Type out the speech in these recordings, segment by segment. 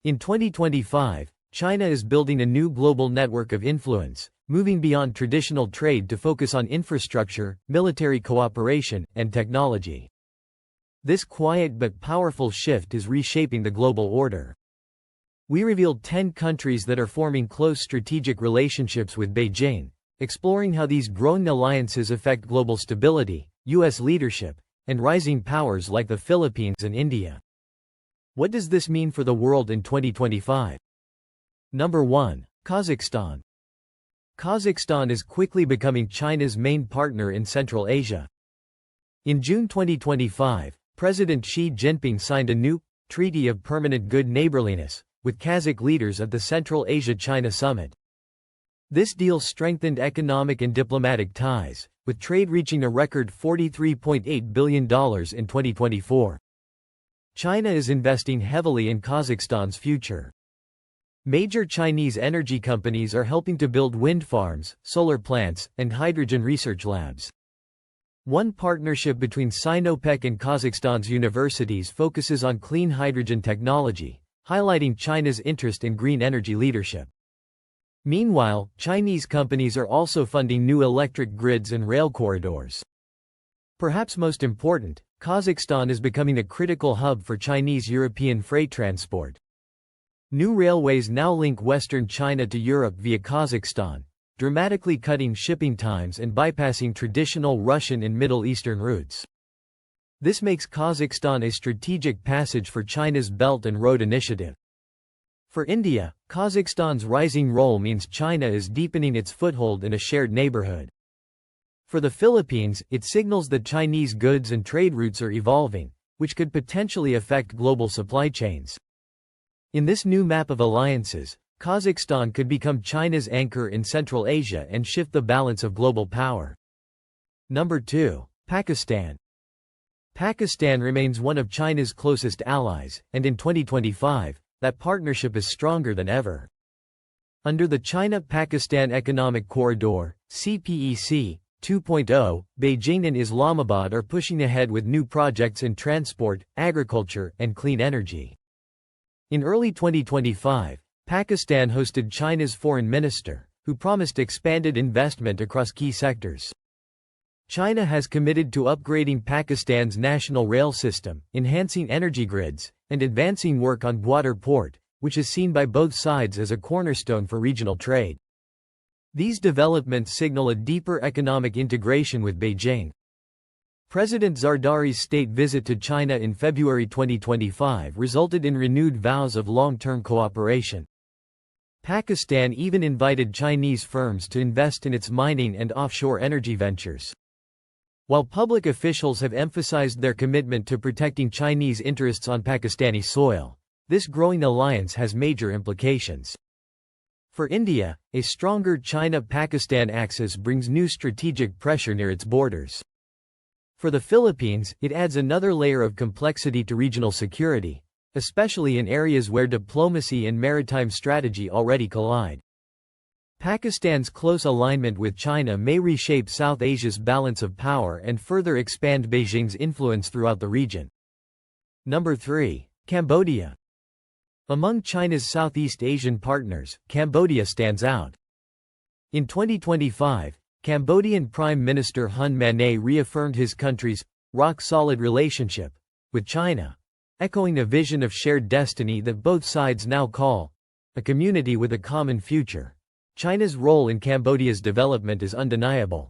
In 2025, China is building a new global network of influence, moving beyond traditional trade to focus on infrastructure, military cooperation, and technology. This quiet but powerful shift is reshaping the global order. We revealed 10 countries that are forming close strategic relationships with Beijing, exploring how these growing alliances affect global stability, U.S. leadership, and rising powers like the Philippines and India. What does this mean for the world in 2025? Number 1. Kazakhstan. Kazakhstan is quickly becoming China's main partner in Central Asia. In June 2025, President Xi Jinping signed a new Treaty of Permanent Good Neighborliness with Kazakh leaders at the Central Asia-China Summit. This deal strengthened economic and diplomatic ties, with trade reaching a record $43.8 billion in 2024. China is investing heavily in Kazakhstan's future. Major Chinese energy companies are helping to build wind farms, solar plants, and hydrogen research labs. One partnership between Sinopec and Kazakhstan's universities focuses on clean hydrogen technology, highlighting China's interest in green energy leadership. Meanwhile, Chinese companies are also funding new electric grids and rail corridors. Perhaps most important, Kazakhstan is becoming a critical hub for Chinese-European freight transport. New railways now link western China to Europe via Kazakhstan, dramatically cutting shipping times and bypassing traditional Russian and Middle Eastern routes. This makes Kazakhstan a strategic passage for China's Belt and Road Initiative. For India, Kazakhstan's rising role means China is deepening its foothold in a shared neighborhood. For the Philippines, it signals that Chinese goods and trade routes are evolving, which could potentially affect global supply chains. In this new map of alliances, Kazakhstan could become China's anchor in Central Asia and shift the balance of global power. Number 2. Pakistan. Pakistan remains one of China's closest allies, and in 2025, that partnership is stronger than ever. Under the China-Pakistan Economic Corridor, CPEC 2.0, Beijing and Islamabad are pushing ahead with new projects in transport, agriculture, and clean energy. In early 2025, Pakistan hosted China's foreign minister, who promised expanded investment across key sectors. China has committed to upgrading Pakistan's national rail system, enhancing energy grids, and advancing work on Gwadar Port, which is seen by both sides as a cornerstone for regional trade. These developments signal a deeper economic integration with Beijing. President Zardari's state visit to China in February 2025 resulted in renewed vows of long-term cooperation. Pakistan even invited Chinese firms to invest in its mining and offshore energy ventures. While public officials have emphasized their commitment to protecting Chinese interests on Pakistani soil, this growing alliance has major implications. For India, a stronger China-Pakistan axis brings new strategic pressure near its borders. For the Philippines, it adds another layer of complexity to regional security, especially in areas where diplomacy and maritime strategy already collide. Pakistan's close alignment with China may reshape South Asia's balance of power and further expand Beijing's influence throughout the region. Number 3. Cambodia. Among China's Southeast Asian partners, Cambodia stands out. In 2025, Cambodian Prime Minister Hun Manet reaffirmed his country's rock-solid relationship with China, echoing a vision of shared destiny that both sides now call a community with a common future. China's role in Cambodia's development is undeniable.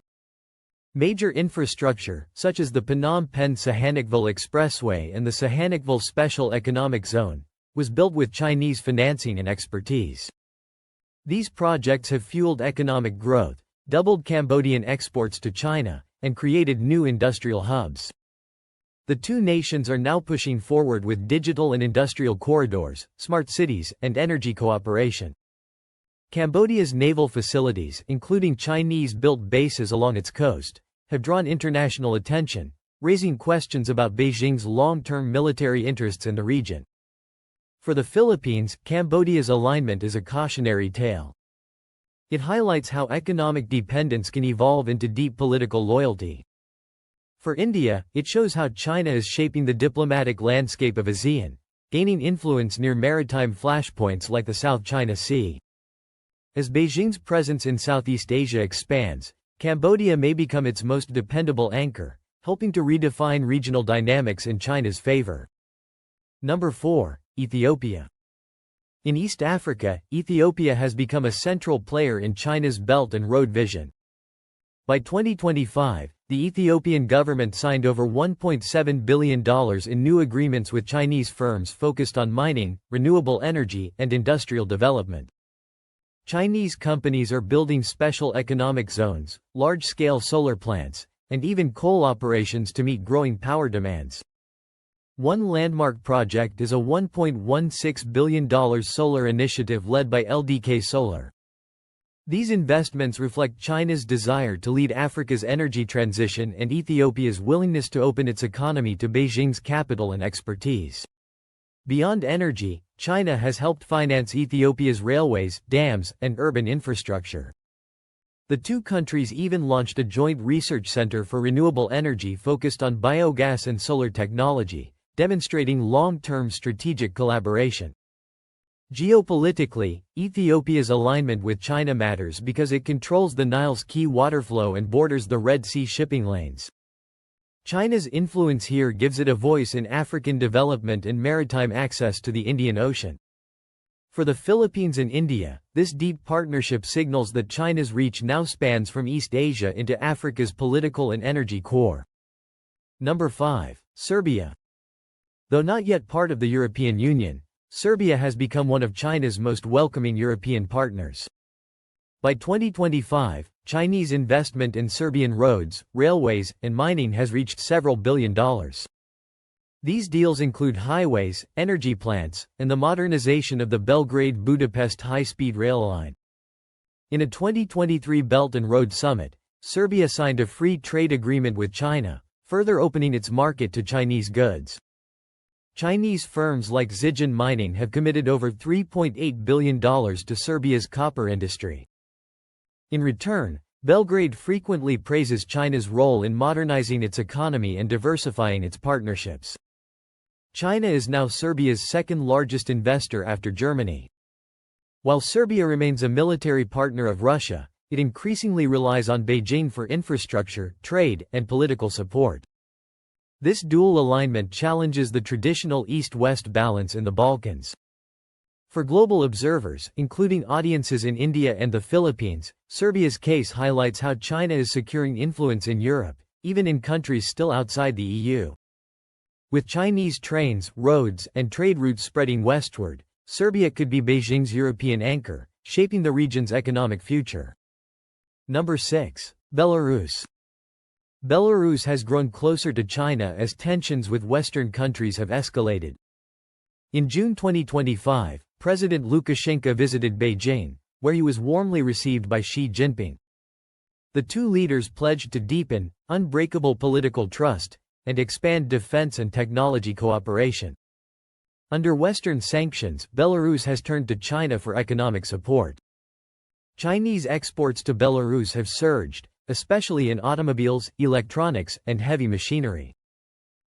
Major infrastructure, such as the Phnom Penh-Sihanoukville Expressway and the Sihanoukville Special Economic Zone, was built with Chinese financing and expertise. These projects have fueled economic growth, doubled Cambodian exports to China, and created new industrial hubs. The two nations are now pushing forward with digital and industrial corridors, smart cities, and energy cooperation. Cambodia's naval facilities, including Chinese-built bases along its coast, have drawn international attention, raising questions about Beijing's long-term military interests in the region. For the Philippines, Cambodia's alignment is a cautionary tale. It highlights how economic dependence can evolve into deep political loyalty. For India, it shows how China is shaping the diplomatic landscape of ASEAN, gaining influence near maritime flashpoints like the South China Sea. As Beijing's presence in Southeast Asia expands, Cambodia may become its most dependable anchor, helping to redefine regional dynamics in China's favor. Number 4. Ethiopia. In East Africa, Ethiopia has become a central player in China's Belt and Road vision. By 2025, the Ethiopian government signed over $1.7 billion in new agreements with Chinese firms focused on mining, renewable energy, and industrial development. Chinese companies are building special economic zones, large-scale solar plants, and even coal operations to meet growing power demands. One landmark project is a $1.16 billion solar initiative led by LDK Solar. These investments reflect China's desire to lead Africa's energy transition and Ethiopia's willingness to open its economy to Beijing's capital and expertise. Beyond energy, China has helped finance Ethiopia's railways, dams, and urban infrastructure. The two countries even launched a joint research center for renewable energy focused on biogas and solar technology, demonstrating long-term strategic collaboration. Geopolitically, Ethiopia's alignment with China matters because it controls the Nile's key waterflow and borders the Red Sea shipping lanes. China's influence here gives it a voice in African development and maritime access to the Indian Ocean. For the Philippines and India, this deep partnership signals that China's reach now spans from East Asia into Africa's political and energy core. Number 5. Serbia. Though not yet part of the European Union, Serbia has become one of China's most welcoming European partners. By 2025, Chinese investment in Serbian roads, railways, and mining has reached several $billion. These deals include highways, energy plants, and the modernization of the Belgrade-Budapest high-speed rail line. In a 2023 Belt and Road Summit, Serbia signed a free trade agreement with China, further opening its market to Chinese goods. Chinese firms like Zijin Mining have committed over $3.8 billion to Serbia's copper industry. In return, Belgrade frequently praises China's role in modernizing its economy and diversifying its partnerships. China is now Serbia's second-largest investor after Germany. While Serbia remains a military partner of Russia, it increasingly relies on Beijing for infrastructure, trade, and political support. This dual alignment challenges the traditional East-West balance in the Balkans. For global observers, including audiences in India and the Philippines, Serbia's case highlights how China is securing influence in Europe, even in countries still outside the EU. With Chinese trains, roads, and trade routes spreading westward, Serbia could be Beijing's European anchor, shaping the region's economic future. Number 6. Belarus. Belarus has grown closer to China as tensions with Western countries have escalated. In June 2025, President Lukashenko visited Beijing, where he was warmly received by Xi Jinping. The two leaders pledged to deepen unbreakable political trust and expand defense and technology cooperation. Under Western sanctions, Belarus has turned to China for economic support. Chinese exports to Belarus have surged, especially in automobiles, electronics, and heavy machinery.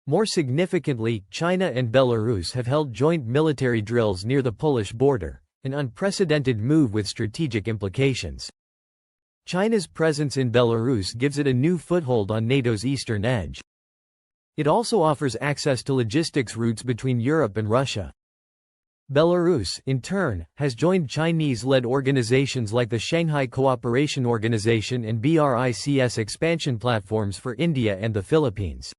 More significantly, China and Belarus have held joint military drills near the Polish border, an unprecedented move with strategic implications. China's presence in Belarus gives it a new foothold on NATO's eastern edge. It also offers access to logistics routes between Europe and Russia. Belarus, in turn, has joined Chinese-led organizations like the Shanghai Cooperation Organization and BRICS expansion platforms for India and the Philippines.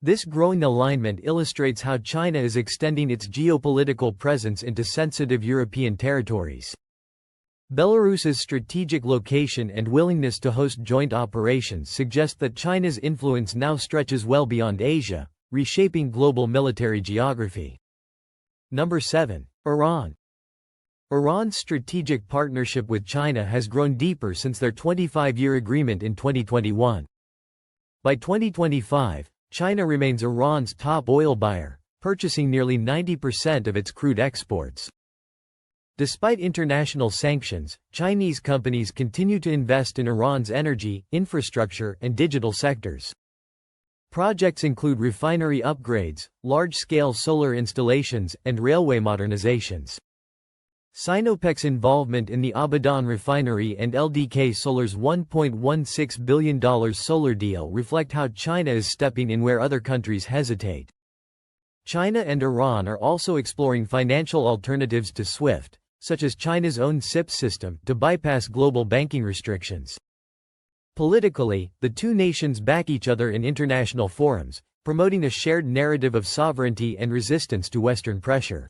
This growing alignment illustrates how China is extending its geopolitical presence into sensitive European territories. Belarus's strategic location and willingness to host joint operations suggest that China's influence now stretches well beyond Asia, reshaping global military geography. Number 7. Iran. Iran's strategic partnership with China has grown deeper since their 25-year agreement in 2021. By 2025, China remains Iran's top oil buyer, purchasing nearly 90% of its crude exports. Despite international sanctions, Chinese companies continue to invest in Iran's energy, infrastructure, and digital sectors. Projects include refinery upgrades, large-scale solar installations, and railway modernizations. Sinopec's involvement in the Abadan refinery and LDK Solar's $1.16 billion solar deal reflect how China is stepping in where other countries hesitate. China and Iran are also exploring financial alternatives to SWIFT, such as China's own SIP system, to bypass global banking restrictions. Politically, the two nations back each other in international forums, promoting a shared narrative of sovereignty and resistance to Western pressure.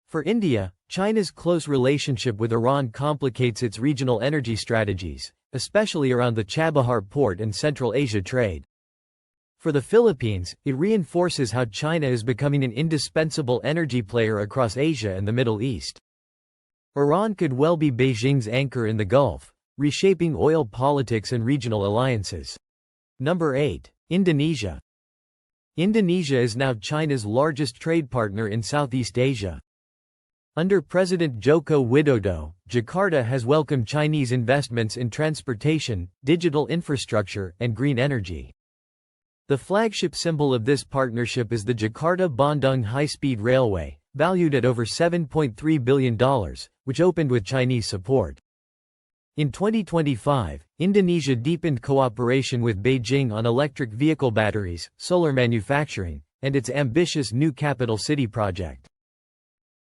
For India, China's close relationship with Iran complicates its regional energy strategies, especially around the Chabahar port and Central Asia trade. For the Philippines, it reinforces how China is becoming an indispensable energy player across Asia and the Middle East. Iran could well be Beijing's anchor in the Gulf, reshaping oil politics and regional alliances. Number 8. Indonesia. Indonesia is now China's largest trade partner in Southeast Asia. Under President Joko Widodo, Jakarta has welcomed Chinese investments in transportation, digital infrastructure, and green energy. The flagship symbol of this partnership is the Jakarta-Bandung high-speed railway, valued at over $7.3 billion, which opened with Chinese support. In 2025, Indonesia deepened cooperation with Beijing on electric vehicle batteries, solar manufacturing, and its ambitious new capital city project.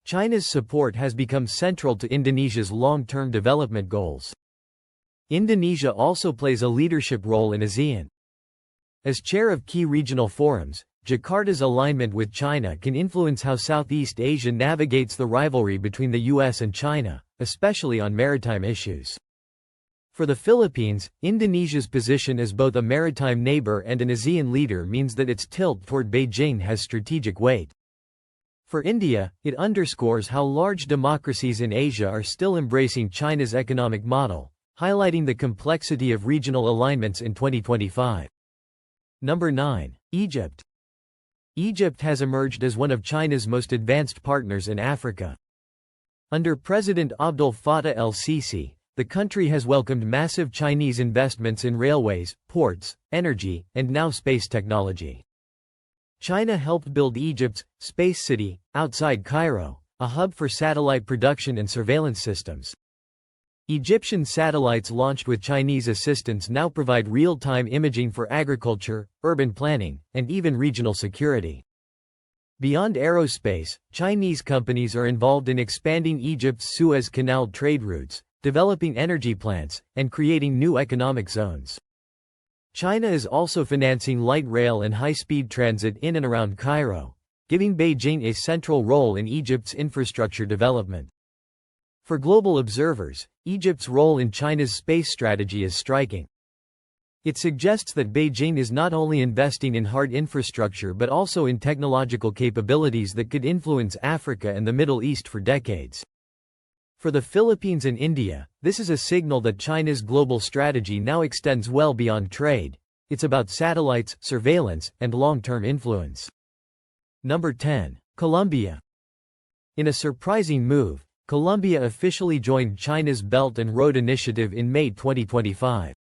China's support has become central to Indonesia's long-term development goals. Indonesia also plays a leadership role in ASEAN. As chair of key regional forums, Jakarta's alignment with China can influence how Southeast Asia navigates the rivalry between the US and China, especially on maritime issues. For the Philippines, Indonesia's position as both a maritime neighbor and an ASEAN leader means that its tilt toward Beijing has strategic weight. For India, it underscores how large democracies in Asia are still embracing China's economic model, highlighting the complexity of regional alignments in 2025. Number 9. Egypt. Egypt has emerged as one of China's most advanced partners in Africa. Under President Abdel Fattah el-Sisi, the country has welcomed massive Chinese investments in railways, ports, energy, and now space technology. China helped build Egypt's Space City, outside Cairo, a hub for satellite production and surveillance systems. Egyptian satellites launched with Chinese assistance now provide real-time imaging for agriculture, urban planning, and even regional security. Beyond aerospace, Chinese companies are involved in expanding Egypt's Suez Canal trade routes, developing energy plants, and creating new economic zones. China is also financing light rail and high-speed transit in and around Cairo, giving Beijing a central role in Egypt's infrastructure development. For global observers, Egypt's role in China's space strategy is striking. It suggests that Beijing is not only investing in hard infrastructure but also in technological capabilities that could influence Africa and the Middle East for decades. For the Philippines and India, this is a signal that China's global strategy now extends well beyond trade. It's about satellites, surveillance, and long-term influence. Number 10. Colombia. In a surprising move, Colombia officially joined China's Belt and Road Initiative in May 2025.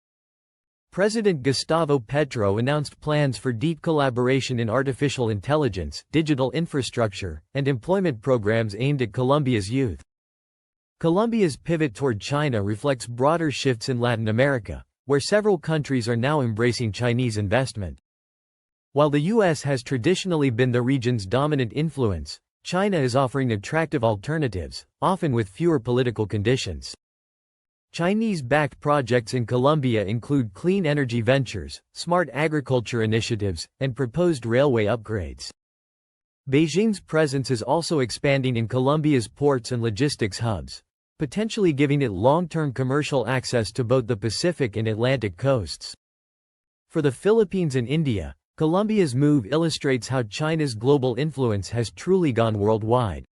President Gustavo Petro announced plans for deep collaboration in artificial intelligence, digital infrastructure, and employment programs aimed at Colombia's youth. Colombia's pivot toward China reflects broader shifts in Latin America, where several countries are now embracing Chinese investment. While the U.S. has traditionally been the region's dominant influence, China is offering attractive alternatives, often with fewer political conditions. Chinese-backed projects in Colombia include clean energy ventures, smart agriculture initiatives, and proposed railway upgrades. Beijing's presence is also expanding in Colombia's ports and logistics hubs, potentially giving it long-term commercial access to both the Pacific and Atlantic coasts. For the Philippines and India, Colombia's move illustrates how China's global influence has truly gone worldwide.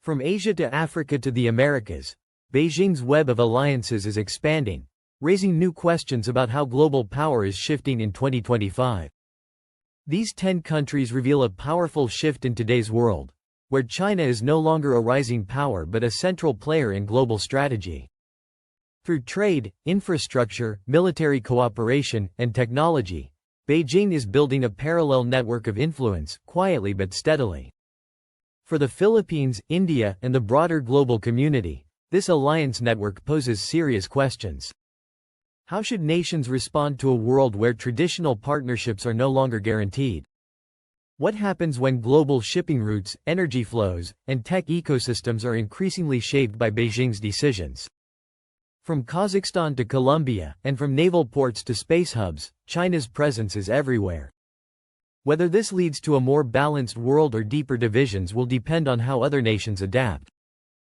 From Asia to Africa to the Americas, Beijing's web of alliances is expanding, raising new questions about how global power is shifting in 2025. These 10 countries reveal a powerful shift in today's world, where China is no longer a rising power but a central player in global strategy. Through trade, infrastructure, military cooperation, and technology, Beijing is building a parallel network of influence, quietly but steadily. For the Philippines, India, and the broader global community, this alliance network poses serious questions. How should nations respond to a world where traditional partnerships are no longer guaranteed? What happens when global shipping routes, energy flows, and tech ecosystems are increasingly shaped by Beijing's decisions? From Kazakhstan to Colombia, and from naval ports to space hubs, China's presence is everywhere. Whether this leads to a more balanced world or deeper divisions will depend on how other nations adapt.